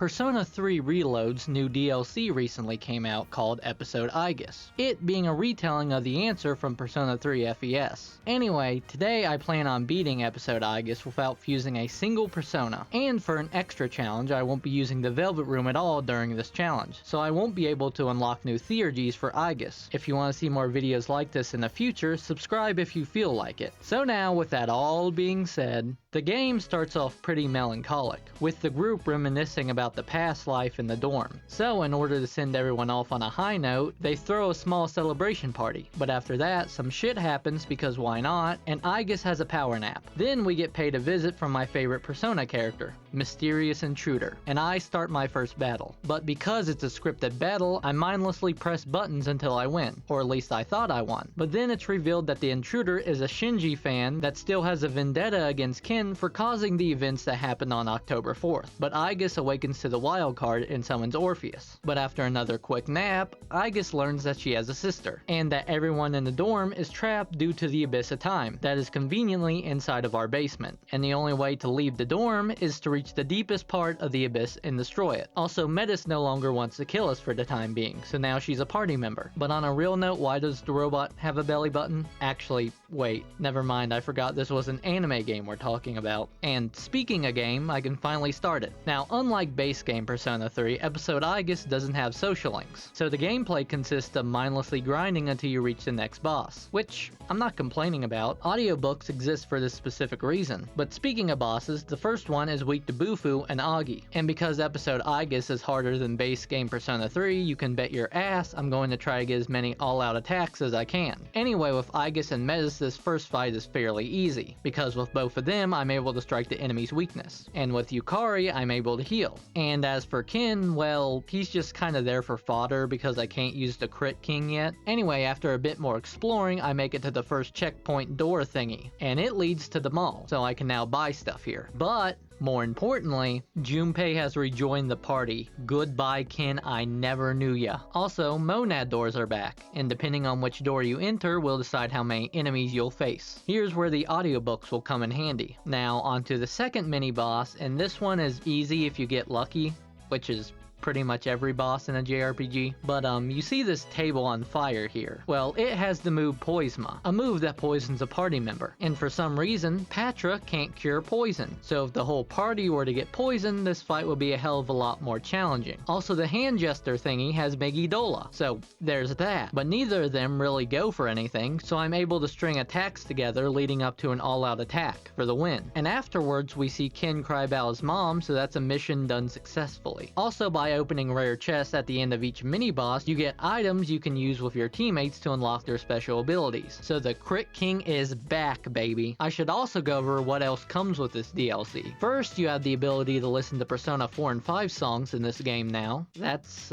Persona 3 Reload's new DLC recently came out called Episode Aigis, it being a retelling of the answer from Persona 3 FES. Anyway, today I plan on beating Episode Aigis without fusing a single persona, and for an extra challenge I won't be using the Velvet Room at all during this challenge, so I won't be able to unlock new theurgies for Aigis. If you want to see more videos like this in the future, subscribe if you feel like it. So now, with that all being said, the game starts off pretty melancholic, with the group reminiscing about the past life in the dorm. So in order to send everyone off on a high note, they throw a small celebration party. But after that, some shit happens because why not, and Aigis has a power nap. Then we get paid a visit from my favorite Persona character, Mysterious Intruder, and I start my first battle. But because it's a scripted battle, I mindlessly press buttons until I win, or at least I thought I won. But then it's revealed that the intruder is a Shinji fan that still has a vendetta against Ken for causing the events that happened on October 4th, but Aigis awakens to the wild card and summons Orpheus. But after another quick nap, Aigis learns that she has a sister, and that everyone in the dorm is trapped due to the Abyss of Time, that is conveniently inside of our basement, and the only way to leave the dorm is to reach the deepest part of the Abyss and destroy it. Also, Metis no longer wants to kill us for the time being, so now she's a party member. But on a real note, why does the robot have a belly button? Actually, wait, never mind, I forgot this was an anime game we're talking about. And speaking of game, I can finally start it. Now, unlike base game Persona 3, Episode Aigis doesn't have social links, so the gameplay consists of mindlessly grinding until you reach the next boss, which I'm not complaining about. Audiobooks exist for this specific reason. But speaking of bosses, the first one is weak to Bufu and Agi, and because Episode Aigis is harder than base game Persona 3, you can bet your ass I'm going to try to get as many all-out attacks as I can. Anyway, with Aigis and Metis, this first fight is fairly easy, because with both of them I'm able to strike the enemy's weakness, and with Yukari I'm able to heal. And as for Ken, well, he's just kinda there for fodder because I can't use the Crit King yet. Anyway, after a bit more exploring, I make it to the first checkpoint door thingy, and it leads to the mall, so I can now buy stuff here. But more importantly, Junpei has rejoined the party. Goodbye Ken, I never knew ya. Also, monad doors are back, and depending on which door you enter will decide how many enemies you'll face. Here's where the audiobooks will come in handy. Now onto the second mini boss, and this one is easy if you get lucky, which is pretty much every boss in a JRPG. But you see this table on fire here. Well, it has the move Poisma, a move that poisons a party member. And for some reason, Patra can't cure poison. So if the whole party were to get poisoned, this fight would be a hell of a lot more challenging. Also, the hand jester thingy has Megidola, so there's that. But neither of them really go for anything, so I'm able to string attacks together leading up to an all-out attack for the win. And afterwards, we see Ken cry about his mom, so that's a mission done successfully. Also, by opening rare chests at the end of each mini-boss, you get items you can use with your teammates to unlock their special abilities. So the Crit King is back, baby. I should also go over what else comes with this DLC. First, you have the ability to listen to Persona 4 and 5 songs in this game now. That's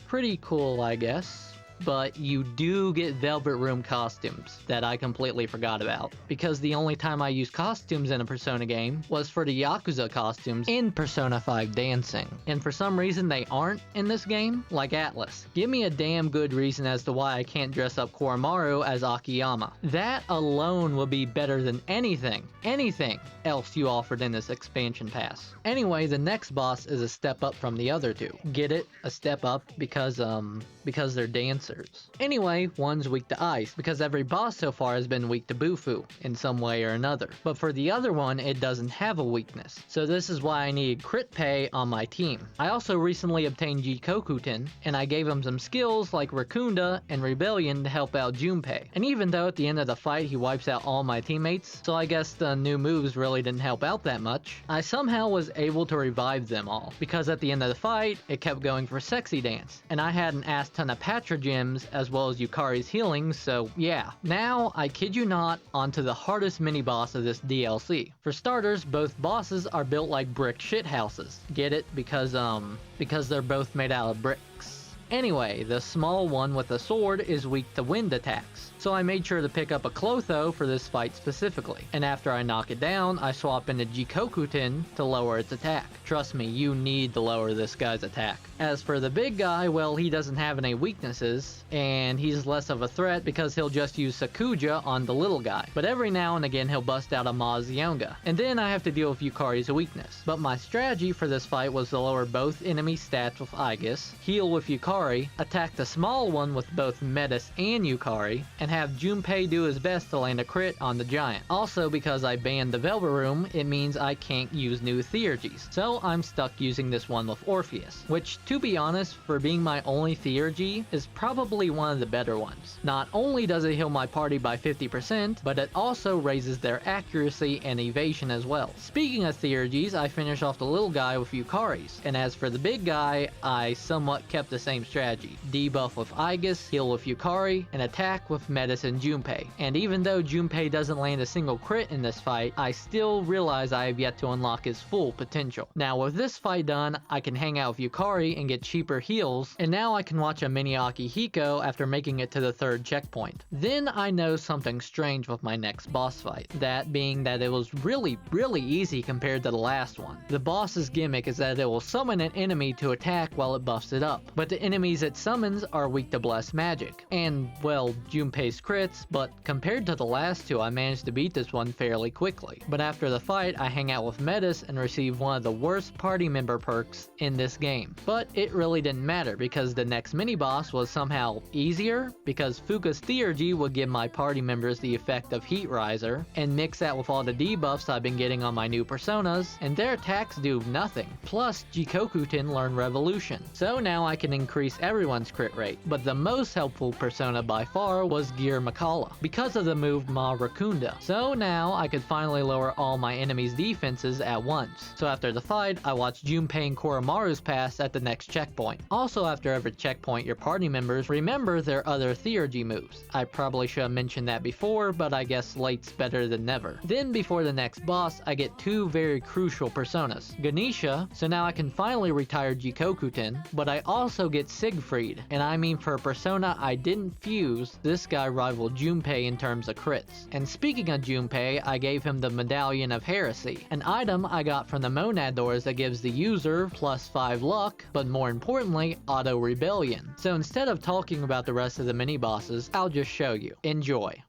pretty cool, I guess. But you do get Velvet Room costumes that I completely forgot about, because the only time I used costumes in a Persona game was for the Yakuza costumes in Persona 5 Dancing. And for some reason they aren't in this game, like Atlas. Give me a damn good reason as to why I can't dress up Koromaru as Akiyama. That alone would be better than anything else you offered in this expansion pass. Anyway, the next boss is a step up from the other two. Get it? A step up because they're dancers. Anyway, one's weak to ice, because every boss so far has been weak to Bufu, in some way or another. But for the other one, it doesn't have a weakness. So this is why I need Crit Pay on my team. I also recently obtained Jikokuten, and I gave him some skills like Rakunda and Rebellion to help out Junpei. And even though at the end of the fight he wipes out all my teammates, so I guess the new moves really didn't help out that much, I somehow was able to revive them all, because at the end of the fight, it kept going for Sexy Dance, and I had an ass ton of Patra gems as well as Yukari's healing, so yeah. Now, I kid you not, onto the hardest mini-boss of this DLC. For starters, both bosses are built like brick shithouses. Get it? Because they're both made out of bricks. Anyway, the small one with the sword is weak to wind attacks, so I made sure to pick up a Clotho for this fight specifically. And after I knock it down, I swap into Jikokutin to lower its attack. Trust me, you need to lower this guy's attack. As for the big guy, well, he doesn't have any weaknesses, and he's less of a threat because he'll just use Sakuja on the little guy. But every now and again he'll bust out a Mazionga, and then I have to deal with Yukari's weakness. But my strategy for this fight was to lower both enemy stats with Aigis, heal with Yukari, attack the small one with both Metis and Yukari, and have Junpei do his best to land a crit on the giant. Also, because I banned the Velvet Room, it means I can't use new Theurgies, so I'm stuck using this one with Orpheus, which, to be honest, for being my only Theurgy, is probably one of the better ones. Not only does it heal my party by 50%, but it also raises their accuracy and evasion as well. Speaking of Theurgies, I finish off the little guy with Yukari's, and as for the big guy, I somewhat kept the same strategy. Debuff with Aigis, heal with Yukari, and attack with Metis and Junpei. And even though Junpei doesn't land a single crit in this fight, I still realize I have yet to unlock his full potential. Now with this fight done, I can hang out with Yukari and get cheaper heals, and now I can watch a mini Akihiko after making it to the 3rd checkpoint. Then I know something strange with my next boss fight, that being that it was really easy compared to the last one. The boss's gimmick is that it will summon an enemy to attack while it buffs it up, but the enemies it summons are weak to blessed magic, and well, Junpei's crits, but compared to the last two I managed to beat this one fairly quickly. But after the fight I hang out with Metis and receive one of the worst party member perks in this game. But it really didn't matter because the next mini boss was somehow easier, because Fuka's Theurgy would give my party members the effect of Heat Riser, and mix that with all the debuffs I've been getting on my new personas, and their attacks do nothing. Plus, Jikokutin learned Revolution, so now I can increase everyone's crit rate. But the most helpful persona by far was Gear Makala, because of the move Ma Rakunda. So now I could finally lower all my enemies' defenses at once. So after the fight, I watched Junpei and Koromaru's pass at the next checkpoint. Also, after every checkpoint, your party members remember their other Theurgy moves. I probably should have mentioned that before, but I guess late's better than never. Then before the next boss, I get two very crucial personas. Ganesha, so now I can finally retire Jikokutin, but I also get Siegfried, and I mean for a persona I didn't fuse, this guy rivaled Junpei in terms of crits. And speaking of Junpei, I gave him the Medallion of Heresy, an item I got from the Monad doors that gives the user plus 5 luck, but more importantly, auto rebellion. So instead of talking about the rest of the mini bosses, I'll just show you. Enjoy.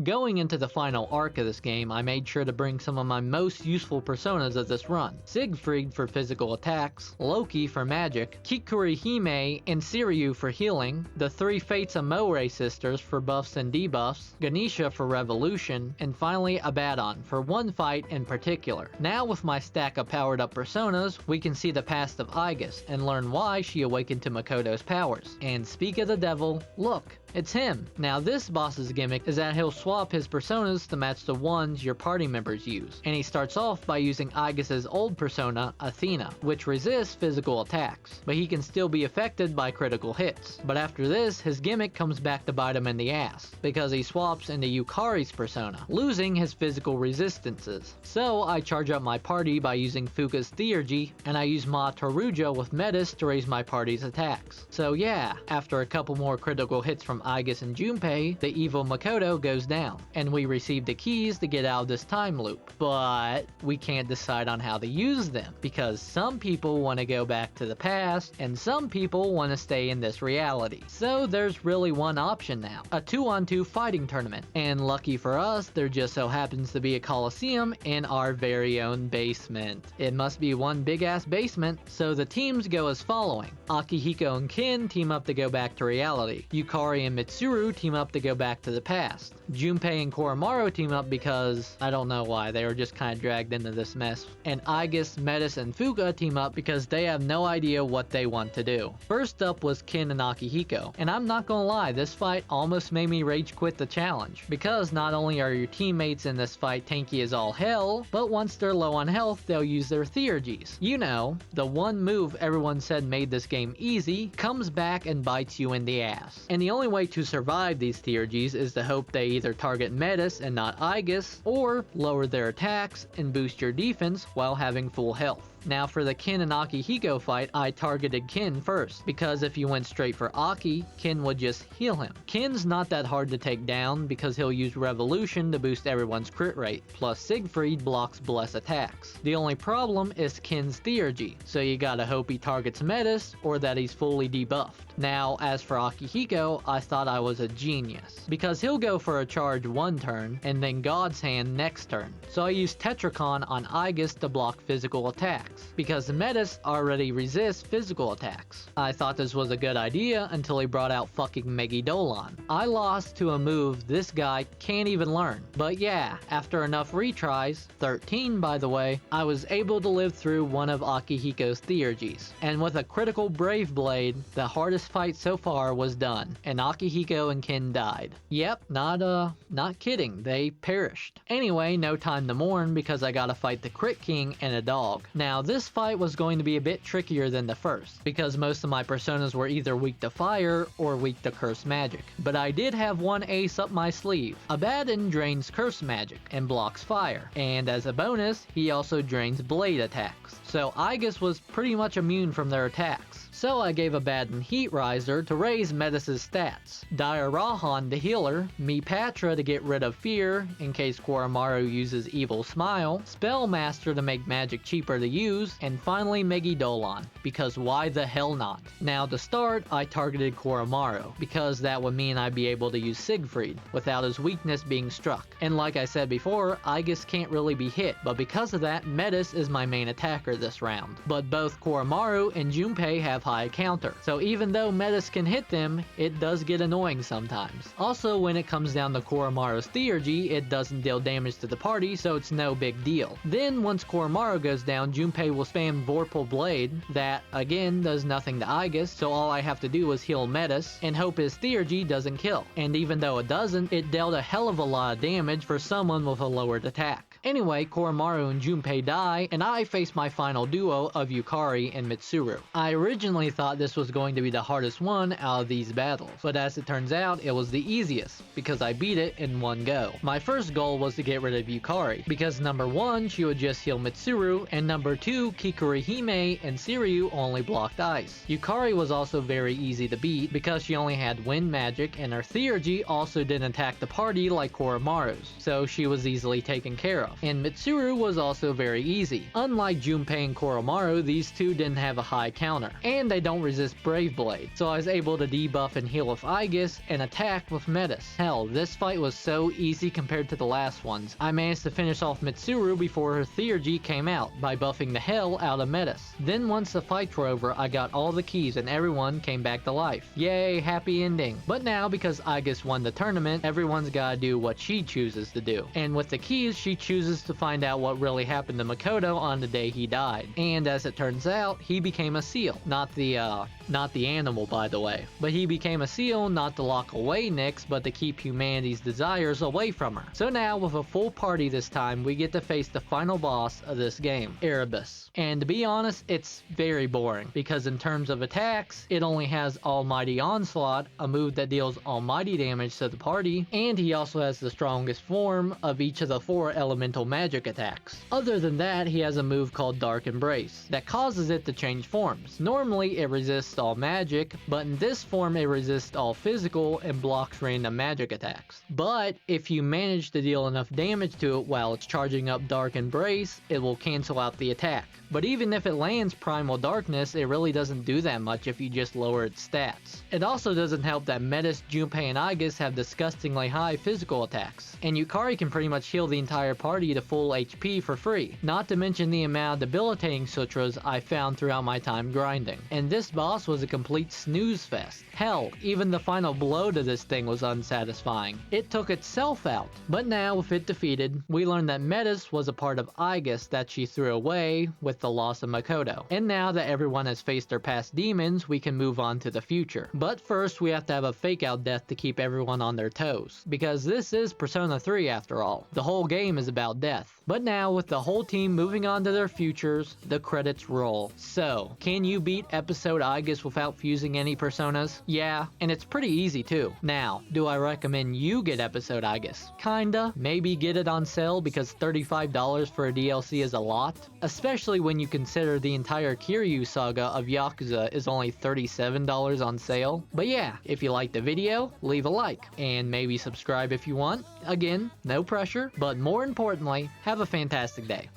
Going into the final arc of this game, I made sure to bring some of my most useful personas of this run. Siegfried for physical attacks, Loki for magic, Kikuri Hime and Siryu for healing, the 3 Fates of Moe sisters for buffs and debuffs, Ganesha for revolution, and finally Abaddon for one fight in particular. Now with my stack of powered up personas, we can see the past of Aigis and learn why she awakened to Makoto's powers. And speak of the devil, look, it's him. Now this boss's gimmick is that he'll swap his personas to match the ones your party members use, and he starts off by using Aigis' old persona, Athena, which resists physical attacks, but he can still be affected by critical hits. But after this, his gimmick comes back to bite him in the ass, because he swaps into Yukari's persona, losing his physical resistances. So I charge up my party by using Fuka's Theurgy, and I use Ma Toruja with Metis to raise my party's attacks. So yeah, after a couple more critical hits from Aigis and Junpei, the evil Makoto goes down, and we receive the keys to get out of this time loop. But we can't decide on how to use them, because some people want to go back to the past, and some people want to stay in this reality. So there's really one option now, a 2-on-2 fighting tournament. And lucky for us, there just so happens to be a coliseum in our very own basement. It must be one big ass basement, so the teams go as following. Akihiko and Kin team up to go back to reality. Yukari and Mitsuru team up to go back to the past. Junpei and Koromaru team up because, I don't know why, they were just kind of dragged into this mess. And Aigis, Metis, and Fuga team up because they have no idea what they want to do. First up was Kin and Akihiko, and I'm not gonna lie, this fight almost made me rage quit the challenge, because not only are your teammates in this fight tanky as all hell, but once they're low on health, they'll use their Theurgies. You know, the one move everyone said made this game easy, comes back and bites you in the ass. And the only way to survive these Theurgies is to hope they either target Metis and not Aigis, or lower their attacks and boost your defense while having full health. Now for the Kin and Akihiko fight, I targeted Kin first, because if you went straight for Aki, Kin would just heal him. Kin's not that hard to take down because he'll use Revolution to boost everyone's crit rate, plus Siegfried blocks Bless attacks. The only problem is Kin's Theurgy, so you gotta hope he targets Metis or that he's fully debuffed. Now as for Akihiko, I thought I was a genius, because he'll go for a charge one turn and then God's Hand next turn. So I used Tetracon on Aigis to block physical attacks, because Metis already resists physical attacks. I thought this was a good idea until he brought out fucking Megidolon. I lost to a move this guy can't even learn. But yeah, after enough retries, 13 by the way, I was able to live through one of Akihiko's Theurgies. And with a critical Brave Blade, the hardest fight so far was done, and Akihiko and Kin died. Yep, not kidding, they perished. Anyway, no time to mourn because I gotta fight the Crit King and a dog. Now this fight was going to be a bit trickier than the first, because most of my personas were either weak to fire or weak to curse magic. But I did have one ace up my sleeve. Abaddon drains curse magic and blocks fire, and as a bonus, he also drains blade attacks. So Aigis was pretty much immune from their attacks. So I gave Abaddon Heat Riser to raise Metis' stats, Dire Rahan the healer, Mipatra to get rid of fear in case Koromaru uses Evil Smile, Spellmaster to make magic cheaper to use, and finally Megidolon, because why the hell not? Now to start, I targeted Koromaru, because that would mean I'd be able to use Siegfried, without his weakness being struck. And like I said before, Aigis can't really be hit, but because of that, Metis is my main attacker this round. But both Koromaru and Junpei have high counter, so even though Metis can hit them, it does get annoying sometimes. Also, when it comes down to Koromaru's Theurgy, it doesn't deal damage to the party, so it's no big deal. Then once Koromaru goes down, Junpei will spam Vorpal Blade, that again does nothing to Aigis, so all I have to do is heal Metis and hope his Theurgy doesn't kill. And even though it doesn't, it dealt a hell of a lot of damage for someone with a lowered attack. Anyway, Koromaru and Junpei die, and I face my final duo of Yukari and Mitsuru. I originally thought this was going to be the hardest one out of these battles, but as it turns out, it was the easiest, because I beat it in one go. My first goal was to get rid of Yukari, because number 1, she would just heal Mitsuru, and number 2, Kikurihime and Siryu only blocked ice. Yukari was also very easy to beat, because she only had wind magic, and her Theurgy also didn't attack the party like Koromaru's, so she was easily taken care of. And Mitsuru was also very easy. Unlike Junpei and Koromaru, these two didn't have a high counter, and they don't resist Brave Blade, so I was able to debuff and heal with Aigis and attack with Metis. Hell, this fight was so easy compared to the last ones. I managed to finish off Mitsuru before her Theurgy came out by buffing the hell out of Metis. Then once the fights were over, I got all the keys and everyone came back to life. Yay, happy ending. But now, because Aigis won the tournament, everyone's gotta do what she chooses to do. And with the keys, she chooses to find out what really happened to Makoto on the day he died. And as it turns out, he became a seal. Not the animal, by the way. But he became a seal not to lock away Nyx, but to keep humanity's desires away from her. So now, with a full party this time, we get to face the final boss of this game, Erebus. And to be honest, it's very boring, because in terms of attacks, it only has Almighty Onslaught, a move that deals almighty damage to the party, and he also has the strongest form of each of the 4 elemental magic attacks. Other than that, he has a move called Dark Embrace, that causes it to change forms. Normally, normally it resists all magic, but in this form it resists all physical and blocks random magic attacks. But if you manage to deal enough damage to it while it's charging up Dark Embrace, it will cancel out the attack. But even if it lands Primal Darkness, it really doesn't do that much if you just lower its stats. It also doesn't help that Metis, Junpei, and Aigis have disgustingly high physical attacks, and Yukari can pretty much heal the entire party to full HP for free, not to mention the amount of debilitating sutras I found throughout my time grinding. And this boss was a complete snooze fest. Hell, even the final blow to this thing was unsatisfying. It took itself out. But now, with it defeated, we learned that Metis was a part of Aigis that she threw away with the loss of Makoto. And now that everyone has faced their past demons, we can move on to the future. But first, we have to have a fake out death to keep everyone on their toes, because this is Persona 3 after all. The whole game is about death. But now, with the whole team moving on to their futures, the credits roll. So, can you beat episode Aigis without fusing any personas? Yeah, and it's pretty easy too. Now, do I recommend you get episode Aigis? Kinda. Maybe get it on sale because $35 for a DLC is a lot. Especially when you consider the entire Kiryu saga of Yakuza is only $37 on sale. But yeah, if you liked the video, leave a like. And maybe subscribe if you want. Again, no pressure. But more importantly, have a fantastic day.